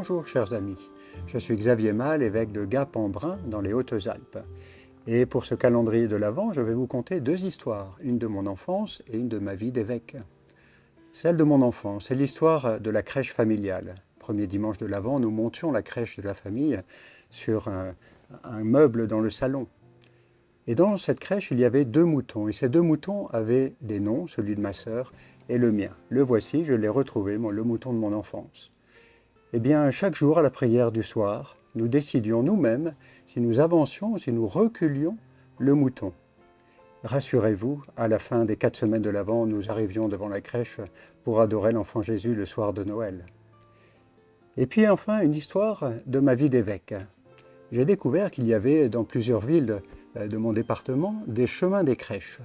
Bonjour chers amis, je suis Xavier Malle, évêque de Gap-en-Brun dans les Hautes-Alpes. Et pour ce calendrier de l'Avent, je vais vous conter deux histoires, une de mon enfance et une de ma vie d'évêque. Celle de mon enfance, c'est l'histoire de la crèche familiale. Premier dimanche de l'Avent, nous montions la crèche de la famille sur un meuble dans le salon. Et dans cette crèche, il y avait deux moutons, et ces deux moutons avaient des noms, celui de ma sœur et le mien. Le voici, je l'ai retrouvé, le mouton de mon enfance. Eh bien, chaque jour à la prière du soir, nous décidions nous-mêmes si nous avancions ou si nous reculions le mouton. Rassurez-vous, à la fin des 4 semaines de l'Avent, nous arrivions devant la crèche pour adorer l'enfant Jésus le soir de Noël. Et puis enfin, une histoire de ma vie d'évêque. J'ai découvert qu'il y avait dans plusieurs villes de mon département des chemins des crèches.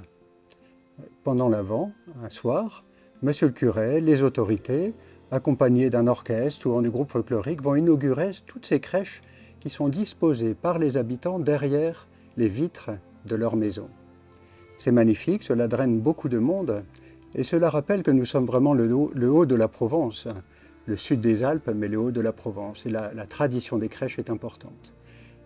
Pendant l'Avent, un soir, monsieur le curé, les autorités, accompagnés d'un orchestre ou du groupe folklorique, vont inaugurer toutes ces crèches qui sont disposées par les habitants derrière les vitres de leur maison. C'est magnifique, cela draine beaucoup de monde et cela rappelle que nous sommes vraiment le haut de la Provence, le sud des Alpes, mais le haut de la Provence. Et la tradition des crèches est importante.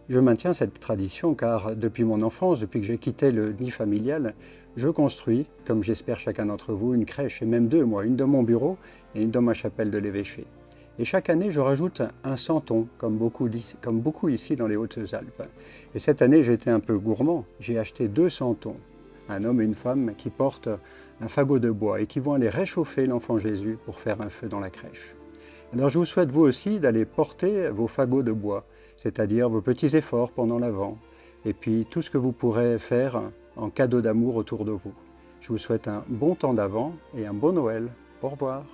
Je maintiens cette tradition car depuis mon enfance, depuis que j'ai quitté le nid familial, je construis, comme j'espère chacun d'entre vous, une crèche, et même deux, une dans mon bureau et une dans ma chapelle de l'évêché. Et chaque année, je rajoute un santon, comme beaucoup ici dans les Hautes-Alpes. Et cette année, j'ai été un peu gourmand, j'ai acheté 2 santons, un homme et une femme qui portent un fagot de bois et qui vont aller réchauffer l'enfant Jésus pour faire un feu dans la crèche. Alors je vous souhaite vous aussi d'aller porter vos fagots de bois, c'est-à-dire vos petits efforts pendant l'Avent, et puis tout ce que vous pourrez faire en cadeau d'amour autour de vous. Je vous souhaite un bon temps d'Avent et un bon Noël. Au revoir.